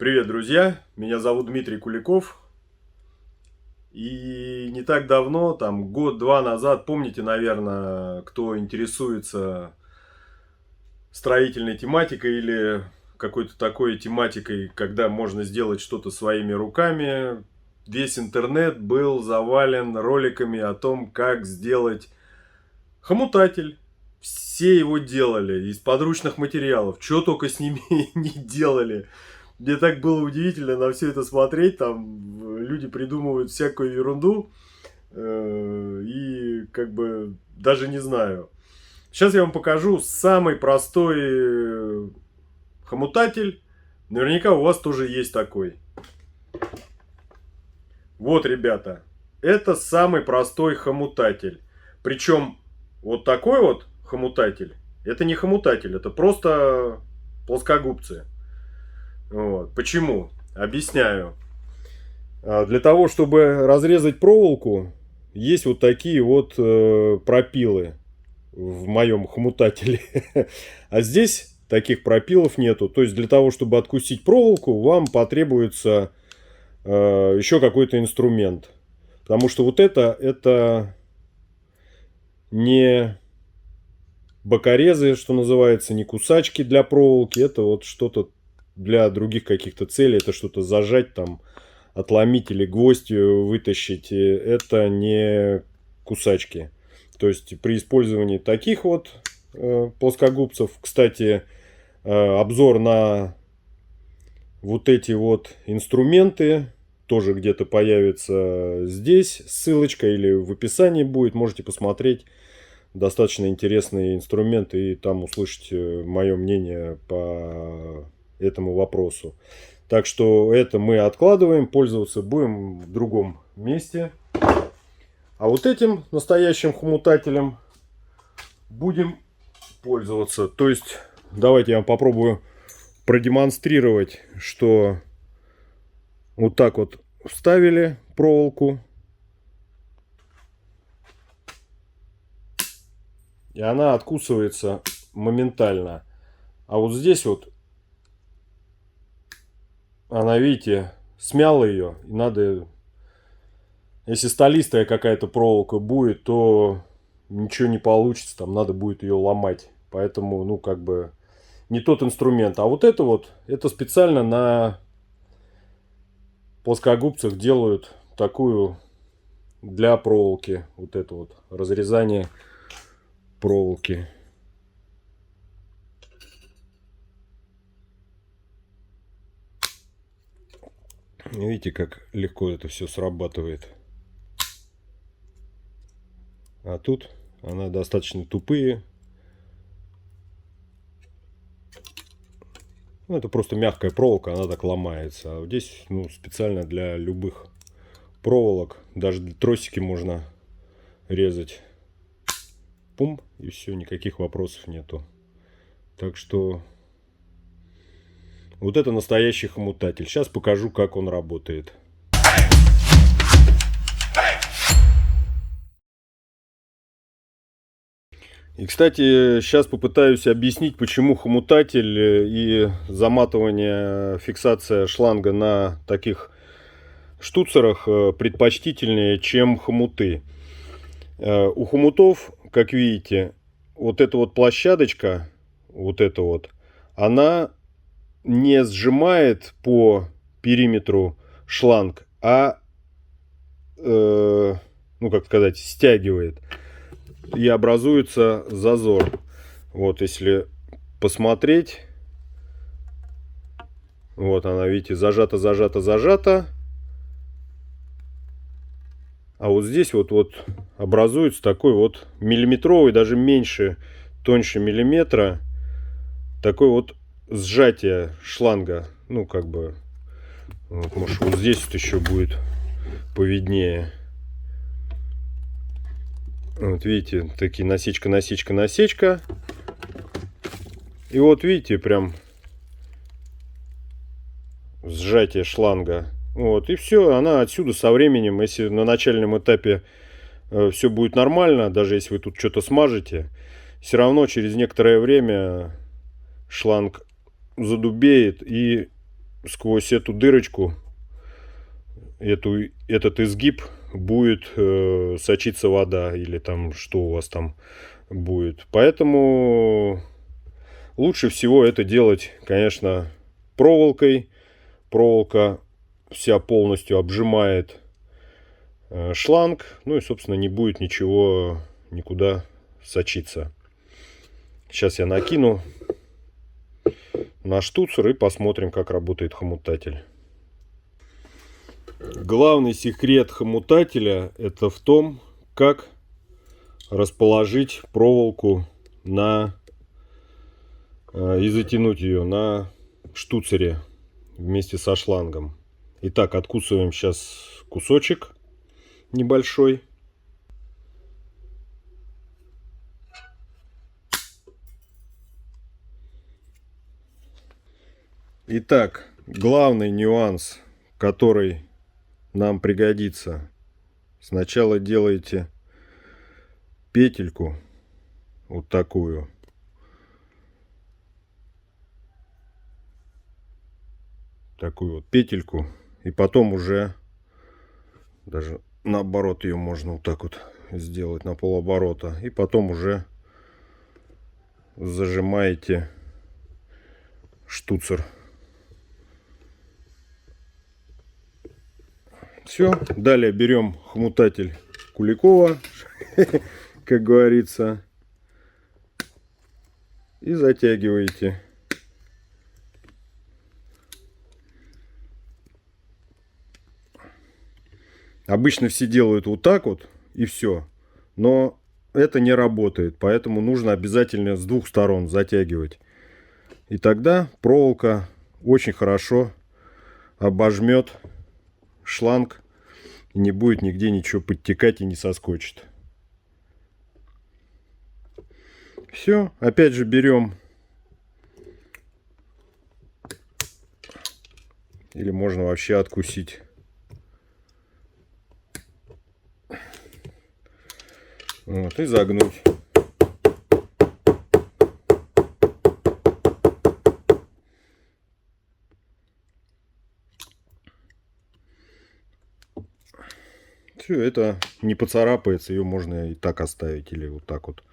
Привет, друзья! Меня зовут Дмитрий Куликов. И не так давно, там год-два назад, помните, наверное, кто интересуется строительной тематикой или какой-то такой тематикой, когда можно сделать что-то своими руками, весь интернет был завален роликами о том, как сделать хомутатель. Все его делали из подручных материалов, что только с ними не делали. Мне так было удивительно на все это смотреть. Там люди придумывают всякую ерунду. И как бы даже не знаю. Сейчас я вам покажу самый простой хомутатель. Наверняка у вас тоже есть такой. Вот, ребята. Это самый простой хомутатель. Причем вот такой вот хомутатель. Это не хомутатель. Это просто плоскогубцы. Вот. Почему? Объясняю. Для того, чтобы разрезать проволоку, есть вот такие вот пропилы в моем хомутателе. А здесь таких пропилов нету. То есть для того, чтобы откусить проволоку, вам потребуется еще какой-то инструмент. Потому что вот это не бокорезы, что называется, не кусачки для проволоки. Это вот что-то для других каких-то целей. Это что-то зажать там, отломить или гвоздь вытащить. Это не кусачки. То есть при использовании таких вот плоскогубцев, кстати, обзор на вот эти вот инструменты тоже где-то появится здесь, ссылочка или в описании будет, можете посмотреть. Достаточно интересный инструмент, и там услышать мое мнение по этому вопросу. Так что это мы откладываем, пользоваться будем в другом месте. А вот этим настоящим хомутателем будем пользоваться. То есть, давайте я вам попробую продемонстрировать, что вот так вот вставили проволоку. И она откусывается моментально. А вот здесь вот она, видите, смяла ее. И надо, если столистая какая-то проволока будет, то ничего не получится. Там надо будет ее ломать. Поэтому, ну, как бы не тот инструмент. А вот это специально на плоскогубцах делают такую для проволоки. Вот это вот разрезание проволоки. Видите, как легко это все срабатывает. А тут она достаточно тупые. Ну, это просто мягкая проволока, она так ломается. А здесь, ну, специально для любых проволок. Даже тросики можно резать. Пум, и все, никаких вопросов нету. Так что вот это настоящий хомутатель. Сейчас покажу, как он работает. И, кстати, сейчас попытаюсь объяснить, почему хомутатель и заматывание, фиксация шланга на таких штуцерах предпочтительнее, чем хомуты. У хомутов, как видите, вот эта вот площадочка, вот эта вот, она не сжимает по периметру шланг, а, ну, как сказать, стягивает. И образуется зазор. Вот, если посмотреть, вот она, видите, зажата, зажата, зажата. А вот здесь вот образуется такой вот миллиметровый, даже меньше, тоньше миллиметра, такой вот сжатие шланга. Ну, как бы, вот, может, вот здесь вот еще будет повиднее. Вот видите, такие насечка, насечка, насечка. И вот видите, прям сжатие шланга. Вот, и все, она отсюда со временем, если на начальном этапе все будет нормально, даже если вы тут что-то смажете, все равно через некоторое время шланг задубеет и сквозь эту дырочку, этот изгиб будет сочиться вода или там что у вас там будет. Поэтому лучше всего это делать, конечно, проволокой. Проволока вся полностью обжимает шланг. Ну и, собственно, не будет ничего никуда сочиться. Сейчас я накину на штуцер и посмотрим, как работает хомутатель. Главный секрет хомутателя это в том, как расположить проволоку и затянуть ее на штуцере вместе со шлангом. Итак, откусываем сейчас кусочек небольшой. Итак, главный нюанс, который нам пригодится. Сначала делаете петельку вот такую. Такую вот петельку. И потом уже даже наоборот ее можно вот так вот сделать на полоборота. И потом уже зажимаете штуцер. Все. Далее берем хомутатель Куликова, как говорится, и затягиваете. Обычно все делают вот так вот и все, но это не работает, поэтому нужно обязательно с двух сторон затягивать. И тогда проволока очень хорошо обожмет шланг и не будет нигде ничего подтекать и не соскочит. Все, опять же берем, или можно вообще откусить. Вот, и загнуть. Все, это не поцарапается, ее можно и так оставить, или вот так вот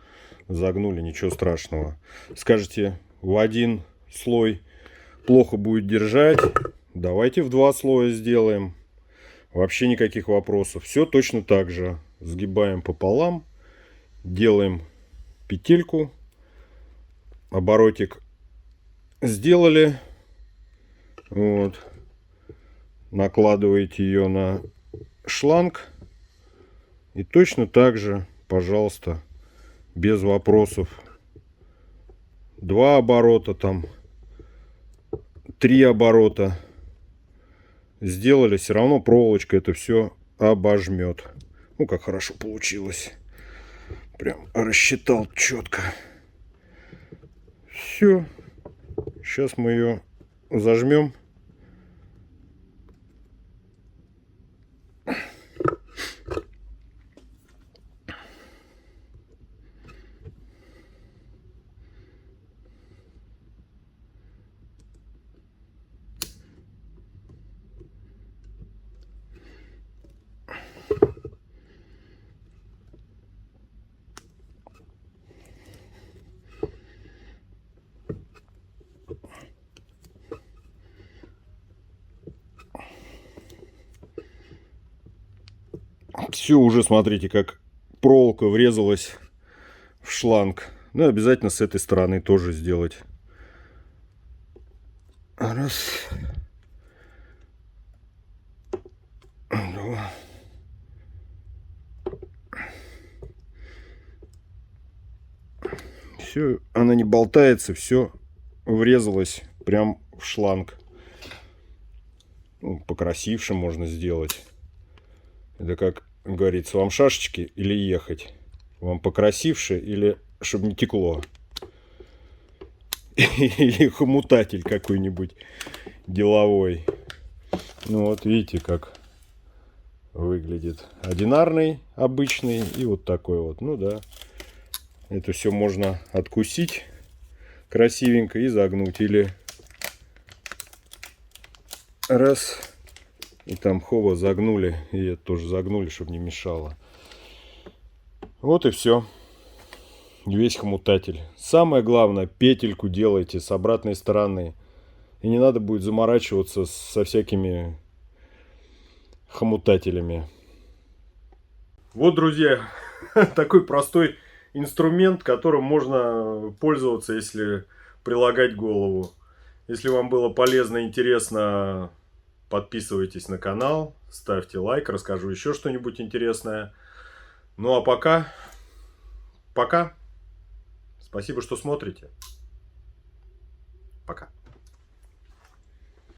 загнули, ничего страшного. Скажете, в один слой плохо будет держать, давайте в два слоя сделаем. Вообще никаких вопросов. Все точно так же. Сгибаем пополам, делаем петельку, оборотик сделали, вот, накладываете ее на шланг и точно так же, пожалуйста, без вопросов, 2 оборота, там 3 оборота сделали, все равно проволочка это все обожмет. Ну, как хорошо получилось. Прям рассчитал четко. Все. Сейчас мы ее зажмем. Все, уже смотрите, как проволока врезалась в шланг. Ну, обязательно с этой стороны тоже сделать. Раз. Два. Все, она не болтается, все врезалось прям в шланг. Ну, покрасивше можно сделать. Это как говорится, вам шашечки или ехать? Вам покрасивше или чтобы не текло? Или хомутатель какой-нибудь деловой. Ну вот видите, как выглядит. Одинарный, обычный и вот такой вот. Ну да. Это все можно откусить красивенько и загнуть. Или Раз. И там хова загнули. И это тоже загнули, чтобы не мешало. Вот и все. Весь хомутатель. Самое главное, петельку делайте с обратной стороны. И не надо будет заморачиваться со всякими хомутателями. Вот, друзья, такой простой инструмент, которым можно пользоваться, если прилагать голову. Если вам было полезно и интересно, подписывайтесь на канал, ставьте лайк, расскажу еще что-нибудь интересное. Ну а пока, пока. Спасибо, что смотрите. Пока.